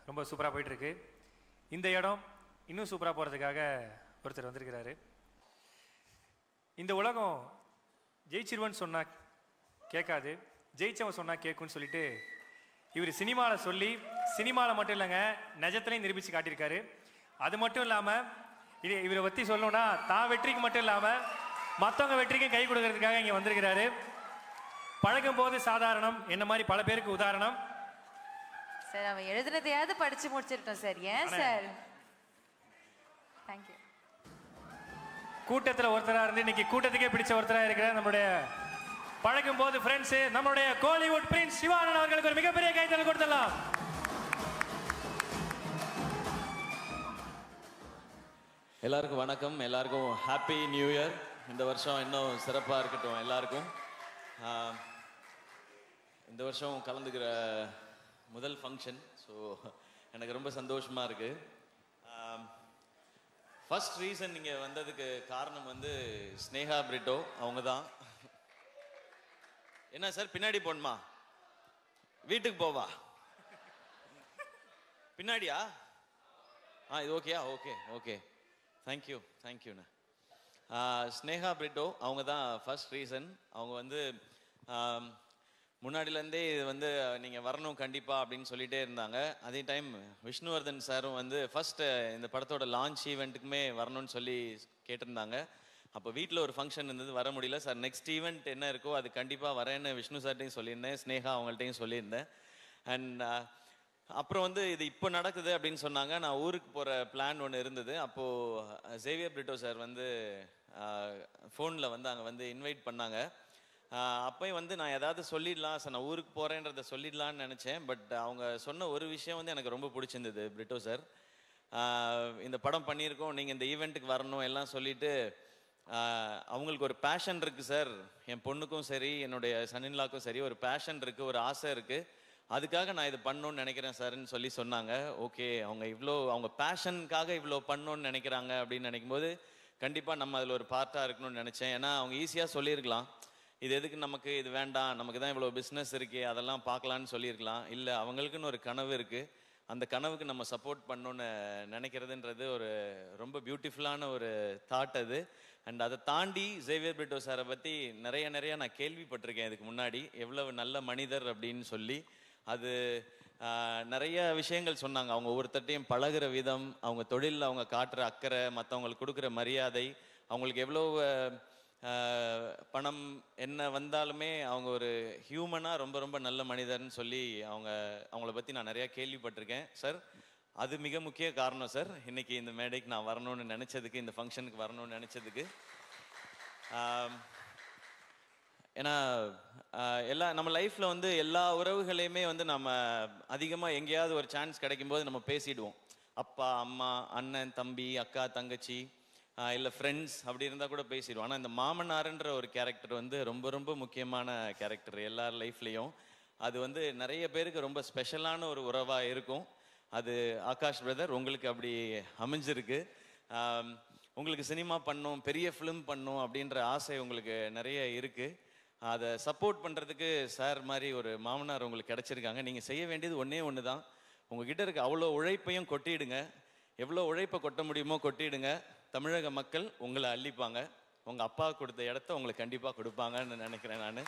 ரொம்ப சூப்பராக போயிட்டுருக்கு. இந்த இடம் இன்னும் சூப்பராக போகிறதுக்காக ஒருத்தர் வந்திருக்கிறாரு. இந்த உலகம் ஜெயிச்சிருவன்னு சொன்னால் கேட்காது, ஜெயிச்சவன் சொன்னால் கேட்குன்னு சொல்லிட்டு இவர் சினிமாவில் சொல்லி சினிமாவில் மட்டும் இல்லைங்க நிஜத்துலையும் நிரூபித்து காட்டியிருக்காரு. அது மட்டும் இல்லாமல் இவரை பற்றி சொல்லணும்னா தான் வெற்றிக்கு மட்டும் இல்லாமல் மற்றவங்க வெற்றிக்கும் கை கொடுக்கறதுக்காக இங்கே வந்திருக்கிறாரு. பழகும் போது சாதாரணம் என்ன மாதிரி பல பேருக்கு உதாரணம். சார் அவன் எழுதுனதையாவது படிச்சு முடிச்சிருக்கோம் சார். ஏன் சார்? தேங்க்யூ. கூட்டத்தில் ஒருத்தராக இருந்து இன்னைக்கு கூட்டத்துக்கே பிடிச்ச ஒருத்தராக இருக்கிற நம்மளுடைய பழகும் போது ஃப்ரெண்ட்ஸ் நம்மளுடைய கோலிவுட் பிரின்ஸ் சிவானந்த் அவர்களுக்கு ஒரு மிகப்பெரிய கைத்தறல் கொடுத்துடலாம். எல்லாருக்கும் வணக்கம், எல்லாருக்கும் ஹாப்பி நியூ இயர். இந்த வருஷம் இன்னும் சிறப்பாக இருக்கட்டும் எல்லாருக்கும். இந்த வருஷம் கலந்துக்கிற முதல் ஃபங்க்ஷன், ஸோ எனக்கு ரொம்ப சந்தோஷமாக இருக்குது. ஃபர்ஸ்ட் ரீசன் நீங்கள் வந்ததுக்கு காரணம் வந்து ஸ்னேகா பிரிட்டோ அவங்க தான். என்ன சார் பின்னாடி போணுமா, வீட்டுக்கு போவா, பின்னாடியா? இது ஓகேயா? ஓகே ஓகே, தேங்க்யூண்ணா. ஸ்னேகா பிரிட்டோ அவங்க தான் ஃபர்ஸ்ட் ரீசன். அவங்க வந்து முன்னாடிலேருந்தே இது வந்து நீங்கள் வரணும் கண்டிப்பாக அப்படின்னு சொல்லிகிட்டே இருந்தாங்க. அதே டைம் விஷ்ணுவர்தன் சாரும் வந்து ஃபர்ஸ்ட் இந்த படத்தோட லான்ச் ஈவெண்ட்டுக்குமே வரணும்னு சொல்லி கேட்டிருந்தாங்க. அப்போ வீட்டில் ஒரு ஃபங்க்ஷன் இருந்தது, வர முடியல சார். நெக்ஸ்ட் ஈவெண்ட் என்ன இருக்கோ அது கண்டிப்பாக வரேன்னு விஷ்ணு சார்ட்டையும் சொல்லியிருந்தேன், ஸ்னேகா அவங்கள்ட்டையும் சொல்லியிருந்தேன். அண்ட் அப்புறம் வந்து இது இப்போ நடக்குது அப்படின்னு சொன்னாங்க. நான் ஊருக்கு போகிற பிளான் ஒன்று இருந்தது. அப்போது சேவியர் பிரிட்டோ சார் வந்து ஃபோனில் வந்து அங்கே வந்து இன்வைட் பண்ணாங்க. அப்போயும் வந்து நான் ஏதாவது சொல்லிடலாம் சார், நான் ஊருக்கு போகிறேன்றதை சொல்லிடலான்னு நினச்சேன். பட் அவங்க சொன்ன ஒரு விஷயம் வந்து எனக்கு ரொம்ப பிடிச்சிருந்தது. பிரிட்டோ சார், இந்த படம் பண்ணியிருக்கோம், நீங்கள் இந்த ஈவெண்ட்டுக்கு வரணும் எல்லாம் சொல்லிவிட்டு அவங்களுக்கு ஒரு பேஷன் இருக்குது சார், என் பொண்ணுக்கும் சரி என்னுடைய சன்னின்லாக்கும் சரி ஒரு பேஷன் இருக்குது, ஒரு ஆசை இருக்குது, அதுக்காக நான் இது பண்ணணும்னு நினைக்கிறேன் சார்ன்னு சொல்லி சொன்னாங்க. ஓகே, அவங்க பேஷனுக்காக இவ்வளோ பண்ணணும்னு நினைக்கிறாங்க அப்படின்னு நினைக்கும்போது கண்டிப்பாக நம்ம அதில் ஒரு பார்ட்டாக இருக்கணும்னு நினச்சேன். ஏன்னா அவங்க ஈஸியாக சொல்லியிருக்கலாம், இது எதுக்கு நமக்கு, இது வேண்டாம், நமக்கு தான் இவ்வளோ பிஸ்னஸ் இருக்குது, அதெல்லாம் பார்க்கலான்னு சொல்லியிருக்கலாம். இல்லை, அவங்களுக்குன்னு ஒரு கனவு இருக்குது, அந்த கனவுக்கு நம்ம சப்போர்ட் பண்ணணுன்னு நினைக்கிறதுன்றது ஒரு ரொம்ப பியூட்டிஃபுல்லான ஒரு தாட் அது. அண்ட் அதை தாண்டி சேவியர் பிரிட்டோ சாரை பற்றி நிறைய நான் கேள்விப்பட்டிருக்கேன் இதுக்கு முன்னாடி, எவ்வளவு நல்ல மனிதர் அப்படின்னு சொல்லி. அது நிறைய விஷயங்கள் சொன்னாங்க. அவங்க ஒவ்வொருத்தட்டையும் பழகிற விதம், அவங்க தொழிலில் அவங்க காட்டுற அக்கறை, மற்றவங்களுக்கு கொடுக்குற மரியாதை, அவங்களுக்கு எவ்வளோ பணம் என்ன வந்தாலுமே அவங்க ஒரு ஹியூமனாக ரொம்ப நல்ல மனிதர்னு சொல்லி அவங்கள பற்றி நான் நிறையா கேள்விப்பட்டிருக்கேன் சார். அது மிக முக்கிய காரணம் சார் இன்னைக்கு இந்த மேடைக்கு நான் வரணும்னு நினச்சதுக்கு, இந்த ஃபங்க்ஷனுக்கு வரணும்னு நினச்சதுக்கு. ஏன்னா நம்ம லைஃப்பில் வந்து எல்லா உறவுகளையுமே வந்து நம்ம அதிகமாக எங்கேயாவது ஒரு சான்ஸ் கிடைக்கும்போது நம்ம பேசிடுவோம். அப்பா அம்மா, அண்ணன் தம்பி, அக்கா தங்கச்சி, இல்லை ஃப்ரெண்ட்ஸ், அப்படி இருந்தால் கூட பேசிடுவோம். ஆனால் இந்த மாமனார்ன்ற ஒரு கேரக்டர் வந்து ரொம்ப முக்கியமான கேரக்டர் எல்லார் லைஃப்லேயும். அது வந்து நிறைய பேருக்கு ரொம்ப ஸ்பெஷலான ஒரு உறவாக இருக்கும். அது ஆகாஷ் பிரதர் உங்களுக்கு அப்படி அமைஞ்சிருக்கு. உங்களுக்கு சினிமா பண்ணணும், பெரிய ஃபிலிம் பண்ணணும் அப்படின்ற ஆசை உங்களுக்கு நிறைய இருக்குது. அதை சப்போர்ட் பண்ணுறதுக்கு சார் மாதிரி ஒரு மாமனார் உங்களுக்கு கிடச்சிருக்காங்க. நீங்கள் செய்ய வேண்டியது ஒன்று தான், உங்ககிட்ட இருக்க அவ்வளோ உழைப்பையும் கொட்டிடுங்க. எவ்வளோ உழைப்பை கொட்ட முடியுமோ கொட்டிடுங்க. தமிழக மக்கள் உங்களை அள்ளிப்பாங்க. உங்கள் அப்பா கொடுத்த இடத்த உங்களுக்கு கண்டிப்பாக கொடுப்பாங்கன்னு நினைக்கிறேன் நான்.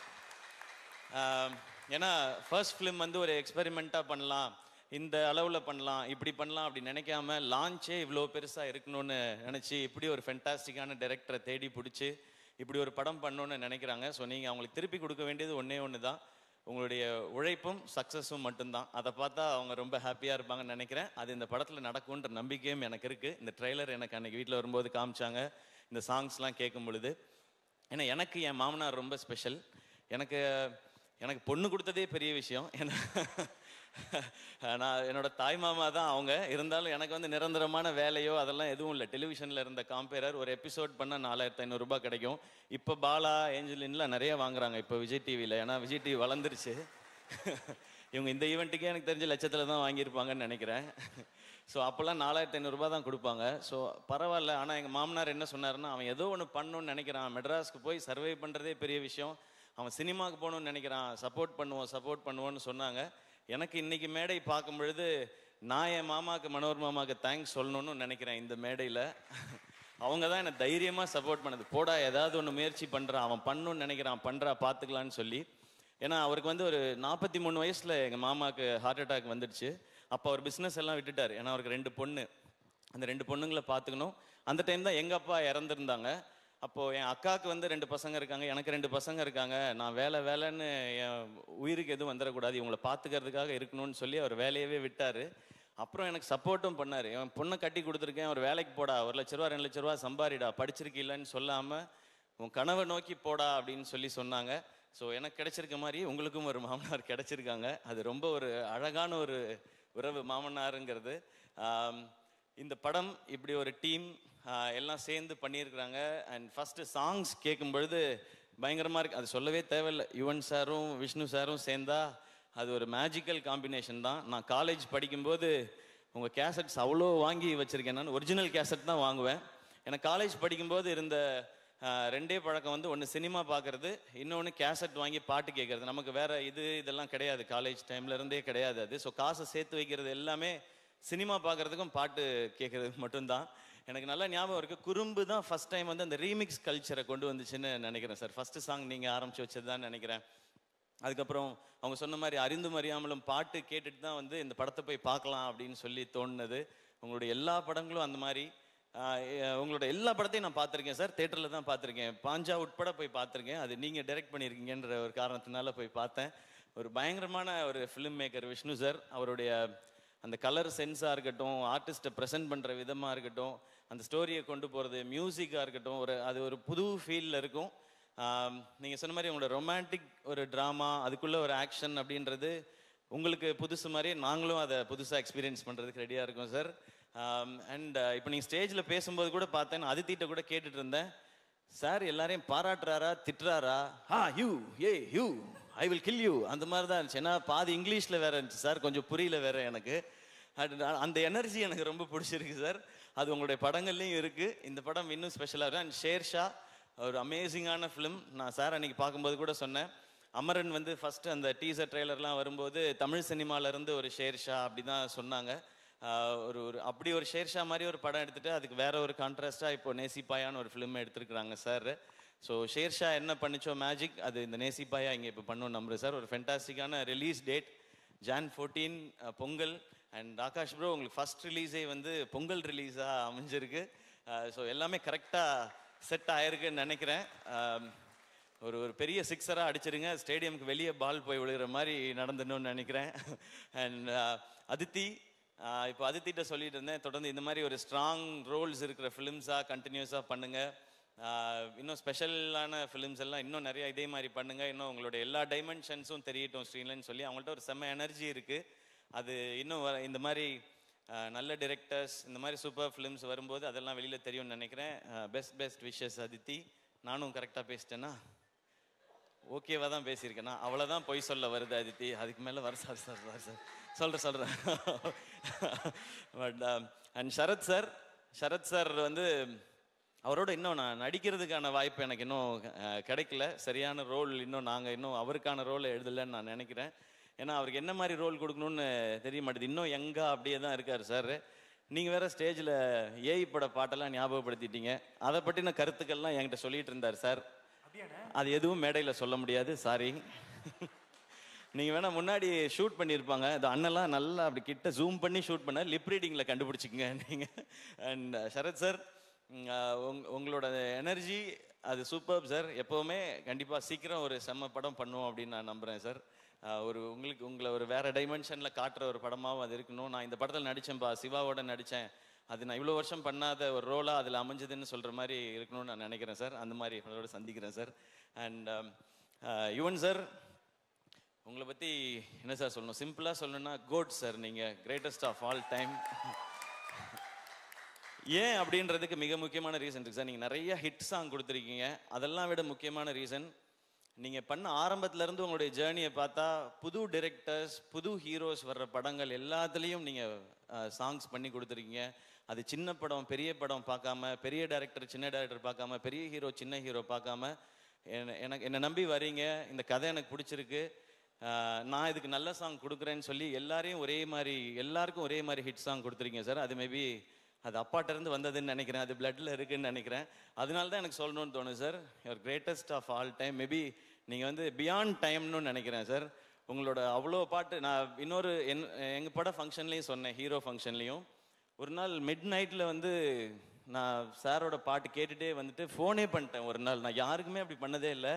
ஏன்னா ஃபர்ஸ்ட் ஃபிலிம் வந்து ஒரு எக்ஸ்பெரிமெண்ட்டாக பண்ணலாம், இந்த அளவில் பண்ணலாம், இப்படி பண்ணலாம் அப்படி நினைக்காம லான்ச்சே இவ்வளோ பெருசாக இருக்கணும்னு நினச்சி இப்படி ஒரு ஃபென்டாஸ்டிக்கான டைரக்டரை தேடி பிடிச்சி இப்படி ஒரு படம் பண்ணணும்னு நினைக்கிறாங்க. ஸோ நீங்கள் அவங்களுக்கு திருப்பி கொடுக்க வேண்டியது ஒன்று தான், உங்களுடைய உழைப்பும் சக்ஸஸும் மட்டும்தான். அதை பார்த்தா அவங்க ரொம்ப ஹாப்பியாக இருப்பாங்கன்னு நினைக்கிறேன். அது இந்த படத்தில் நடக்கும்ன்ற நம்பிக்கையும் எனக்கு இருக்குது. இந்த ட்ரெய்லர் எனக்கு அன்றைக்கி வீட்டில் வரும்போது காமிச்சாங்க, இந்த சாங்ஸ்லாம் கேட்கும் பொழுது. ஏன்னா எனக்கு என் மாமனார் ரொம்ப ஸ்பெஷல். எனக்கு பொண்ணு கொடுத்ததே பெரிய விஷயம். ஏன்னா நான் என்னோட தாய் மாமா தான் அவங்க. இருந்தாலும் எனக்கு வந்து நிரந்தரமான வேலையோ அதெல்லாம் எதுவும் இல்லை. டெலிவிஷனில் இருந்த காம்பேரர் ஒரு எபிசோட் பண்ணால் 4500 ரூபாய் கிடைக்கும். இப்போ பாலா, ஏஞ்சலின்லாம் நிறைய வாங்குறாங்க இப்போ விஜய் டிவியில். ஏன்னா விஜய் டிவி வளர்ந்துருச்சு. இவங்க இந்த ஈவெண்ட்டுக்கே எனக்கு தெரிஞ்ச லட்சத்தில் தான் வாங்கியிருப்பாங்கன்னு நினைக்கிறேன். ஸோ அப்போல்லாம் 4500 ரூபாய் தான் கொடுப்பாங்க. ஸோ பரவாயில்ல. ஆனால் எங்கள் மாமனார் என்ன சொன்னார்னா, அவன் ஏதோ ஒன்று பண்ணணும்னு நினைக்கிறான், மெட்ராஸ்க்கு போய் சர்வை பண்ணுறதே பெரிய விஷயம், அவன் சினிமாவுக்கு போகணும்னு நினைக்கிறான், சப்போர்ட் பண்ணுவோன்னு சொன்னாங்க. எனக்கு இன்னைக்கு மேடை பார்க்கும் பொழுது நான் என் மாமாவுக்கு மனோர் மாமாவுக்கு தேங்க்ஸ் சொல்லணும்னு நினைக்கிறேன் இந்த மேடையில். அவங்க தான் என்னை தைரியமாக சப்போர்ட் பண்ணது. போடா ஏதாவது ஒன்று முயற்சி பண்ணுறான், அவன் பண்ணணும்னு நினைக்கிறான், பண்ணுறா பார்த்துக்கலான்னு சொல்லி. ஏன்னா அவருக்கு வந்து ஒரு 43 வயசில் எங்கள் மாமாவுக்கு ஹார்ட் அட்டாக் வந்துடுச்சு. அப்போ அவர் பிஸ்னஸ் எல்லாம் விட்டுட்டார். ஏன்னா அவருக்கு 2 பொண்ணு, அந்த 2 பொண்ணுங்களை பார்த்துக்கணும். அந்த டைம் தான் எங்கள் அப்பா இறந்துருந்தாங்க. அப்போது என் அக்காவுக்கு வந்து 2 பசங்க இருக்காங்க, எனக்கு 2 பசங்க இருக்காங்க. நான் வேலைன்னு என் உயிருக்கு எதுவும் வந்துடக்கூடாது, இவங்களை பார்த்துக்கிறதுக்காக இருக்கணும்னு சொல்லி அவர் வேலையவே விட்டார். அப்புறம் எனக்கு சப்போர்ட்டும் பண்ணார். என் பொண்ணை கட்டி கொடுத்துருக்கேன், ஒரு வேலைக்கு போடா, 1 லட்ச ரூபா 2 லட்ச ரூபா சம்பாரிடா, படிச்சிருக்கீல்லன்னு சொல்லாமல் உன் கனவை நோக்கி போடா அப்படின்னு சொல்லி சொன்னாங்க. ஸோ எனக்கு கிடைச்சிருக்க மாதிரி உங்களுக்கும் ஒரு மாமனார் கிடைச்சிருக்காங்க. அது ரொம்ப ஒரு அழகான ஒரு உறவு மாமனாருங்கிறது. இந்த படம் இப்படி ஒரு டீம் எல்லாம் சேர்ந்து பண்ணியிருக்கிறாங்க. அண்ட் ஃபஸ்ட்டு சாங்ஸ் கேட்கும் பொழுது பயங்கரமாக இருக்குது. அது சொல்லவே தேவையில்லை. யுவன் சாரும் விஷ்ணு சாரும் சேர்ந்தா அது ஒரு மேஜிக்கல் காம்பினேஷன் தான். நான் காலேஜ் படிக்கும்போது உங்கள் கேசட்ஸ் அவ்வளோ வாங்கி வச்சுருக்கேன். நான் ஒரிஜினல் கேசட் தான் வாங்குவேன். எனக்கு காலேஜ் படிக்கும்போது இருந்த 2 பழக்கம் வந்து, ஒன்று சினிமா பார்க்குறது, இன்னொன்று கேசட் வாங்கி பாட்டு கேட்குறது. நமக்கு வேறு இதெல்லாம் கிடையாது, காலேஜ் டைம்லேருந்தே கிடையாது அது. ஸோ காசை சேர்த்து வைக்கிறது எல்லாமே சினிமா பார்க்குறதுக்கும் பாட்டு கேட்குறதுக்கு மட்டும்தான். எனக்கு நல்லா ஞாபகம் இருக்குது. குறும்பு தான் ஃபஸ்ட் டைம் வந்து அந்த ரீமிக்ஸ் கல்ச்சரை கொண்டு வந்துச்சுன்னு நினைக்கிறேன் சார். ஃபஸ்ட்டு சாங் நீங்கள் ஆரம்பித்து வச்சது தான் நினைக்கிறேன். அதுக்கப்புறம் அவங்க சொன்ன மாதிரி அறிந்தும் அறியாமலும் பாட்டு கேட்டுட்டு தான் வந்து இந்த படத்தை போய் பார்க்கலாம் அப்படின்னு சொல்லி தோணுனது. உங்களுடைய எல்லா படங்களும் அந்த மாதிரி. உங்களோட எல்லா படத்தையும் நான் பார்த்துருக்கேன் சார், தேட்டரில் தான் பார்த்துருக்கேன். பாஞ்சா உட்பட போய் பார்த்துருக்கேன். அது நீங்கள் டைரக்ட் பண்ணியிருக்கீங்கன்ற ஒரு காரணத்தினால போய் பார்த்தேன். ஒரு பயங்கரமான ஒரு ஃபிலிம் மேக்கர் விஷ்ணு சார். அவருடைய அந்த கலர் சென்ஸாக இருக்கட்டும், ஆர்டிஸ்ட்டை ப்ரெசென்ட் பண்ணுற விதமாக இருக்கட்டும், அந்த ஸ்டோரியை கொண்டு போகிறது, மியூசிக்காக இருக்கட்டும், அது ஒரு புது ஃபீலில் இருக்கும். நீங்கள் சொன்ன மாதிரி உங்களோட ரொமான்டிக் ஒரு ட்ராமா, அதுக்குள்ளே ஒரு ஆக்ஷன் அப்படின்றது உங்களுக்கு புதுசு மாதிரி நாங்களும் அதை புதுசாக எக்ஸ்பீரியன்ஸ் பண்ணுறதுக்கு ரெடியாக இருக்கோம் சார். அண்ட் இப்போ நீங்கள் ஸ்டேஜில் பேசும்போது கூட பார்த்தேன், அதித்திட்ட கூட கேட்டுட்டு இருந்தேன், சார் எல்லாரையும் பாராட்டுறாரா திட்டுறாரா? You I will kill you அந்த மாதிரி தான் இருந்துச்சு. ஏன்னா பாதி இங்கிலீஷில் வேற இருந்துச்சு சார், கொஞ்சம் புரியல வேற எனக்கு. அந்த எனர்ஜி எனக்கு ரொம்ப பிடிச்சிருக்கு சார். அது உங்களுடைய படங்கள்லையும் இருக்குது. இந்த படம் இன்னும் ஸ்பெஷலாக இருக்கும். அண்ட் ஷேர்ஷா ஒரு அமேசிங்கான ஃபிலிம். நான் சார் அன்றைக்கி பார்க்கும்போது கூட சொன்னேன், அமரன் வந்து ஃபஸ்ட்டு அந்த டீசர் ட்ரெய்லர்லாம் வரும்போது தமிழ் சினிமாவிலேருந்து ஒரு ஷேர்ஷா அப்படி தான் சொன்னாங்க. அப்படி ஒரு ஷேர்ஷா மாதிரி ஒரு படம் எடுத்துகிட்டு அதுக்கு வேற ஒரு கான்ட்ராஸ்டாக இப்போ நேசிப்பாயான்னு ஒரு ஃபிலிம் எடுத்துருக்குறாங்க சார். ஸோ ஷேர்ஷா என்ன பண்ணிச்சோ மேஜிக், அது இந்த நேசிப்பாயா இங்கே இப்போ பண்ணணும் நம்புறேன் சார். ஒரு ஃபென்டாஸ்டிக்கான release date Jan 14 Pongal. And Akash bro உங்களுக்கு ஃபஸ்ட் ரிலீஸே வந்து பொங்கல் ரிலீஸாக அமைஞ்சிருக்கு. ஸோ எல்லாமே கரெக்டாக செட் ஆயிருக்குன்னு நினைக்கிறேன். ஒரு பெரிய சிக்ஸராக அடிச்சிருங்க, ஸ்டேடியமுக்கு வெளியே பால் போய் விழுகிற மாதிரி நடந்துடணும்னு நினைக்கிறேன். அண்ட் அதித்தி, இப்போ அதித்திட்ட சொல்லிட்டு இருந்தேன், தொடர்ந்து இந்த மாதிரி ஒரு ஸ்ட்ராங் ரோல்ஸ் இருக்கிற ஃபிலிம்ஸாக கண்டினியூஸாக பண்ணுங்கள். இன்னும் ஸ்பெஷலான ஃபிலிம்ஸ் எல்லாம் இன்னும் நிறைய இதே மாதிரி பண்ணுங்கள். இன்னும் உங்களோட எல்லா டைமென்ஷன்ஸும் தெரியட்டும் ஸ்க்ரீன்லன்னு சொல்லி அவங்கள்ட்ட ஒரு செம்ம எனர்ஜி இருக்குது. அது இன்னும் இந்த மாதிரி நல்ல டிரெக்டர்ஸ், இந்த மாதிரி சூப்பர் ஃபிலிம்ஸ் வரும்போது அதெல்லாம் வெளியில் தெரியும்னு நினைக்கிறேன். Best wishes Aditi. நானும் கரெக்டாக பேசிட்டேன்னா? ஓகேவா தான் பேசியிருக்கேன்னா? அவ்வளோதான் பொய் சொல்ல வருது அதித்தி, அதுக்கு மேலே வர சார் சொல்கிறேன். பட் அண்ட் சரத் சார் வந்து அவரோட இன்னும் நான் நடிக்கிறதுக்கான வாய்ப்பு எனக்கு இன்னும் கிடைக்கல. சரியான ரோல் இன்னும் அவருக்கான ரோல் எழுதலைன்னு நான் நினைக்கிறேன். ஏன்னா அவருக்கு என்ன மாதிரி ரோல் கொடுக்கணும்னு தெரிய மாட்டேது. இன்னும் எங்கா அப்படியே தான் இருக்கார் சார். நீங்கள் வேற ஸ்டேஜில் ஏஐ பட பாட்டெல்லாம் ஞாபகப்படுத்திட்டீங்க. அதை பற்றின கருத்துக்கள்லாம் என்கிட்ட சொல்லிட்டு இருந்தார் சார். அது எதுவும் மேடையில் சொல்ல முடியாது, சாரி. நீங்கள் வேணால் முன்னாடி ஷூட் பண்ணியிருப்பாங்க, அது அண்ணெல்லாம் நல்லா அப்படி கிட்ட ஜூம் பண்ணி ஷூட் பண்ண லிப் ரீடிங்கில் கண்டுபிடிச்சிக்கங்க நீங்கள். அண்ட் சரத் சார், உங்களோட எனர்ஜி அது சூப்பர் சார். எப்போவுமே கண்டிப்பாக சீக்கிரம் ஒரு செம்ம படம் பண்ணுவோம் அப்படின்னு நான் நம்புகிறேன் சார். உங்களை ஒரு வேறு டைமென்ஷனில் காட்டுற ஒரு படமாகவும் அது இருக்கணும். நான் இந்த படத்தில் நடித்தேன்ப்பா, சிவாவோட நடித்தேன், அது நான் இவ்வளோ வருஷம் பண்ணாத ஒரு ரோலாக அதில் அமைஞ்சதுன்னு சொல்கிற மாதிரி இருக்கணும்னு நான் நினைக்கிறேன் சார். அந்த மாதிரி அதோட சந்திக்கிறேன் சார். அண்ட் யுவன் சார், உங்களை பற்றி என்ன சார் சொல்லணும்? சிம்பிளாக சொல்லணும்னா கோட் சார், நீங்கள் கிரேட்டஸ்ட் ஆஃப் ஆல் டைம். ஏன் அப்படின்றதுக்கு மிக முக்கியமான ரீசன் இருக்குது சார். நீங்கள் நிறைய ஹிட் சாங் கொடுத்துருக்கீங்க. அதெல்லாம் விட முக்கியமான ரீசன், நீங்கள் பண்ண ஆரம்பத்துலேருந்து உங்களுடைய ஜேர்னியை பார்த்தா புது டிரெக்டர்ஸ், புது ஹீரோஸ் வர்ற படங்கள் எல்லாத்துலேயும் நீங்கள் சாங்ஸ் பண்ணி கொடுத்துருக்கீங்க. அது சின்ன படம் பெரிய படம் பார்க்காம, பெரிய டைரக்டர் சின்ன டைரக்டர் பார்க்காம, பெரிய ஹீரோ சின்ன ஹீரோ பார்க்காம என்னை நம்பி வரீங்க. இந்த கதை எனக்கு பிடிச்சிருக்கு, நான் இதுக்கு நல்ல சாங் கொடுக்குறேன்னு சொல்லி எல்லாருக்கும் ஒரே மாதிரி ஹிட் சாங் கொடுத்துருக்கீங்க சார். அது மேபி அது அப்பாட்ட இருந்து வந்ததுன்னு நினைக்கிறேன், அது பிளட்ல இருக்குன்னு நினைக்கிறேன். அதனால தான் எனக்கு சொல்லணும்னு தோணுது sir. Your greatest of all time. Maybe நீங்கள் வந்து பியாண்ட் டைம்னு நினைக்கிறேன் சார். உங்களோட அவ்வளோ பாட்டு நான் இன்னொரு எங்கள் பட ஃபங்க்ஷன்லேயும் சொன்னேன், ஹீரோ ஃபங்க்ஷன்லேயும். ஒரு நாள் மிட் நைட்டில் வந்து நான் சாரோட பாட்டு கேட்டுகிட்டே வந்துட்டு ஃபோனே பண்ணிட்டேன் ஒரு நாள். நான் யாருக்குமே அப்படி பண்ணதே இல்லை.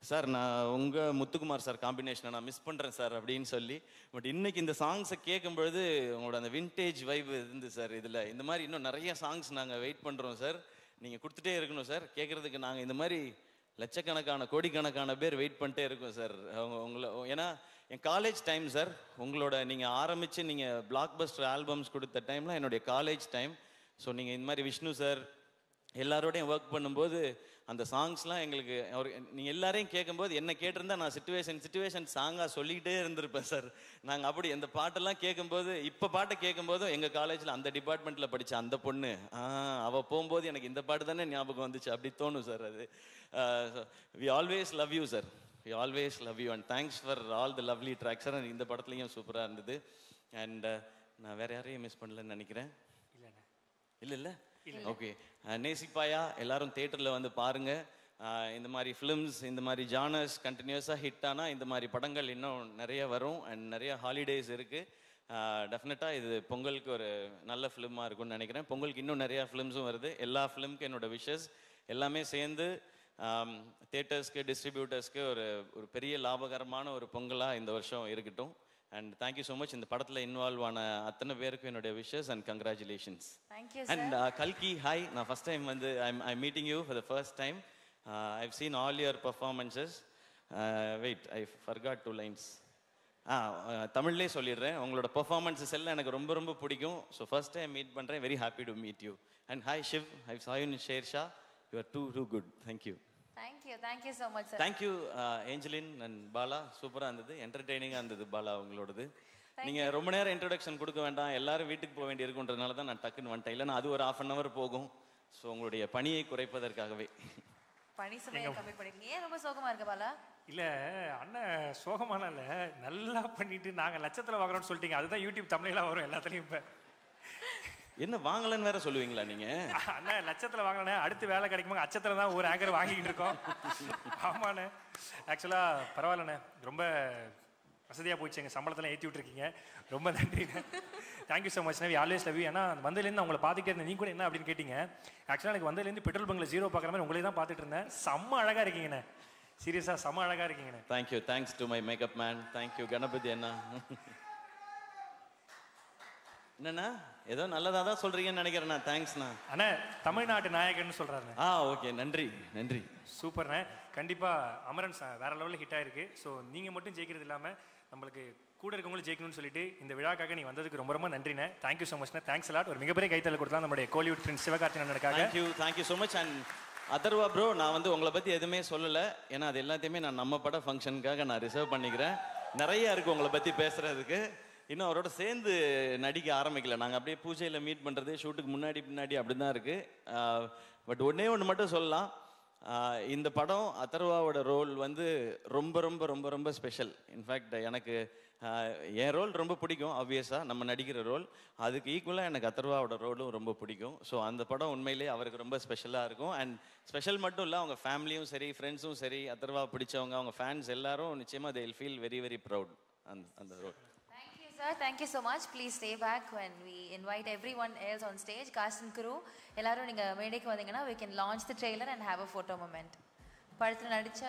சார் நான் உங்கள் முத்துக்குமார் சார் காம்பினேஷனை நான் மிஸ் பண்ணுறேன் சார் அப்படின்னு சொல்லி. பட் இன்னைக்கு இந்த சாங்ஸை கேட்கும்பொழுது உங்களோட அந்த வின்டேஜ் வைப் இருந்து சார். இதில் இந்த மாதிரி இன்னும் நிறைய சாங்ஸ் நாங்கள் வெயிட் பண்ணுறோம் சார். நீங்கள் கொடுத்துட்டே இருக்கணும் சார். கேட்குறதுக்கு நாங்கள் இந்த மாதிரி லட்சக்கணக்கான கோடிக்கணக்கான பேர் வெயிட் பண்ணிட்டே இருக்கோம் சார். உங்களை ஏன்னா என் காலேஜ் டைம் சார். உங்களோட நீங்கள் ஆரம்பித்து நீங்கள் பிளாக் பஸ்டர் ஆல்பம்ஸ் கொடுத்த டைம்லாம் என்னுடைய காலேஜ் டைம். ஸோ நீங்கள் இந்த மாதிரி விஷ்ணு சார் எல்லாரோடையும் ஒர்க் பண்ணும்போது அந்த சாங்ஸ்லாம் எங்களுக்கு நீங்கள் எல்லாரையும் கேட்கும்போது என்ன கேட்டிருந்தா நான் சிச்சுவேஷன் சாங்காக சொல்லிக்கிட்டே இருந்திருப்பேன் சார். நாங்கள் அப்படி இந்த பாட்டெல்லாம் கேட்கும்போது இப்போ பாட்டை கேட்கும்போதும் எங்கள் காலேஜில் அந்த டிபார்ட்மெண்ட்டில் படித்த அந்த பொண்ணு அவள் போகும்போது எனக்கு இந்த பாட்டு தானே ஞாபகம் வந்துச்சு அப்படி தோணும் சார். அது we always love you sir. We always love you and thanks for all the lovely tracks sir. இந்த படத்துலையும் சூப்பராக இருந்தது. அண்ட் நான் வேறு யாரையும் மிஸ் பண்ணலன்னு நினைக்கிறேன். இல்லை ஓகே. நேசிப்பாயா எல்லாரும் தியேட்டரில் வந்து பாருங்க. இந்த மாதிரி ஃபிலிம்ஸ் இந்த மாதிரி ஜானர்ஸ் கண்டினியூஸாக ஹிட் ஆனால் இந்த மாதிரி படங்கள் இன்னும் நிறைய வரும். அண்ட் நிறைய ஹாலிடேஸ் இருக்குது. டெஃபினட்டாக இது பொங்கலுக்கு ஒரு நல்ல ஃபிலிமாக இருக்கும்னு நினைக்கிறேன். பொங்கலுக்கு இன்னும் நிறையா ஃபிலிம்ஸும் வருது. எல்லா ஃபிலிமுக்கும் என்னோட விஷஸ் எல்லாமே சேர்ந்து தியேட்டர்ஸ்க்கு டிஸ்ட்ரிபியூட்டர்ஸ்க்கு ஒரு பெரிய லாபகரமான ஒரு பொங்கலாக இந்த வருஷம் இருக்கட்டும். And thank you so much. இந்த படத்தில் இன்வால்வ் ஆன அத்தனை பேருக்கும் என்னுடைய விஷஸ் அண்ட் கங்க்ராச்சுலேஷன்ஸ். அண்ட் கல்கி ஹாய். நான் ஃபர்ஸ்ட் டைம் வந்து I meeting you for the first time. I've seen all your performances. Wait I forgot 2 lines. தமிழ்லேயே சொல்லிடுறேன். உங்களோட பர்ஃபார்மன்ஸஸ் எல்லாம் எனக்கு ரொம்ப ரொம்ப பிடிக்கும். ஸோ ஃபர்ஸ்ட் டைம் மீட் பண்ணுறேன். Very happy to meet you. And hi Shiv. I saw you in Shershaah. You are too good. Thank you. Thank you so much sir. Thank you Angeline and Bala. சூப்பராக இருந்தது, என்டர்டெய்னிங்காக இருந்தது பாலா உங்களோடது. நீங்கள் ரொம்ப நேரம் இன்ட்ரடக்ஷன் கொடுக்க வேண்டாம், எல்லாரும் வீட்டுக்கு போக வேண்டி இருக்குன்றதுனால தான் நான் டக்குன்னு வந்துட்டேன். இல்லைன்னா அது ஒரு 1/2 hour போகும். ஸோ உங்களுடைய பணியை குறைப்பதற்காகவே பணி சுமையை கம்மி பண்ணிருக்கீங்க. ஏன் ரொம்ப சோகமா இருக்க பாலா? இல்லை அண்ணன் சோகமான இல்லை, நல்லா பண்ணிட்டு நாங்கள் லட்சத்தில் வாங்குறோம்னு சொல்லிட்டீங்க. அதுதான் யூடியூப் தமிழ்லாம் வரும் எல்லாத்துலேயும். இப்போ என்ன வாங்கலன்னு வேற சொல்லுவீங்களா நீங்க? அண்ணா லட்சத்தில் வாங்கினே அடுத்து வேலை கிடைக்குமா அச்சத்தில் தான் ஒரு ஆங்கர் வாங்கிக்கிட்டு இருக்கோம். ஆமாண்ணே ஆக்சுவலாக பரவாயில்லண்ணே, ரொம்ப வசதியாக போயிடுச்சு. எங்கள் சம்பளத்தில் ஏற்றி விட்டுருக்கீங்க, ரொம்ப நன்றிண்ணே. தேங்க்யூ ஸோ மச்ண்ணே. We always love you. ஏன்னா வந்ததுலேருந்து உங்களை பார்த்துட்டே இருந்தேன். நீங்கள் கூட என்ன அப்படின்னு கேட்டீங்க. ஆக்சுவலாக எனக்கு வந்ததுலேருந்து பெட்ரோல் பங்கில் 0 பார்க்குற மாதிரி உங்களே தான் பார்த்துட்டு இருந்தேன். செம்ம அழகாக இருக்கீங்கண்ணே, சீரியஸாக செம்ம அழகாக இருக்கீங்கண்ணே. Thank you. Thanks to my makeup man. Thank you Ganapathi அண்ணா. என்னண்ணா ஏதோ நல்லதாக தான் சொல்கிறீங்கன்னு நினைக்கிறேண்ணா. தேங்க்ஸ்ண்ணா. அண்ணா தமிழ்நாட்டு நாயகன்னு சொல்கிறாருண்ணே. ஓகே நன்றி நன்றி. சூப்பர்ண்ணே. கண்டிப்பாக அமரன் வேற லெவலில் ஹிட் ஆயிருக்கு. ஸோ நீங்கள் மட்டும் ஜெயிக்கிறது இல்லாமல் நம்மளுக்கு கூட இருக்கவங்களும் ஜெயிக்கணும்னு சொல்லிட்டு இந்த விழாக்காக நீ வந்ததுக்கு ரொம்ப ரொம்ப நன்றிண்ணே. தேங்க்யூ ஸோ மச்ண்ணே. Thanks lot. ஒரு மிகப்பெரிய கைத்தல் கொடுத்தா நம்மளுடைய கோலிவுட் பிரின்ஸ் சிவகார்த்திகேயனுக்காக. Thank you so much. And Atharva bro, நான் வந்து உங்களை பற்றி எதுவுமே சொல்லலை. ஏன்னா அது எல்லாத்தையுமே நான் நம்ம பட ஃபங்க்ஷனுக்காக நான் ரிசர்வ் பண்ணிக்கிறேன். நிறைய இருக்குது உங்களை பற்றி பேசுகிறதுக்கு. இன்னும் அவரோட சேர்ந்து நடிக்க ஆரம்பிக்கல. நாங்கள் அப்படியே பூஜையில் மீட் பண்ணுறது, ஷூட்டுக்கு முன்னாடி பின்னாடி அப்படி தான் இருக்குது. பட் ஒன்று மட்டும் சொல்லலாம். இந்த படம் அதர்வாவோட ரோல் வந்து ரொம்ப ரொம்ப ரொம்ப ரொம்ப ஸ்பெஷல். இன்ஃபேக்ட் எனக்கு என் ரோல் ரொம்ப பிடிக்கும். ஆப்வியஸாக நம்ம நடிக்கிற ரோல் அதுக்கு ஈக்குவலாக எனக்கு அதர்வாவோட ரோலும் ரொம்ப பிடிக்கும். ஸோ அந்த படம் உண்மையிலேயே அவருக்கு ரொம்ப ஸ்பெஷலாக இருக்கும். அண்ட் ஸ்பெஷல் மட்டும் இல்லை, அவங்க ஃபேமிலியும் சரி ஃப்ரெண்ட்ஸும் சரி அதர்வா பிடிச்சவங்க அவங்க ஃபேன்ஸ் எல்லாரும் நிச்சயமாக they will feel very very proud அந்த role. Sir, thank you so much. Please stay back when we invite everyone else on stage. Cast and crew, எல்லாரும் நீங்க மேடைக்கு வந்தீங்கன்னா we can launch the trailer and have a photo moment. படத்துல நடிச்ச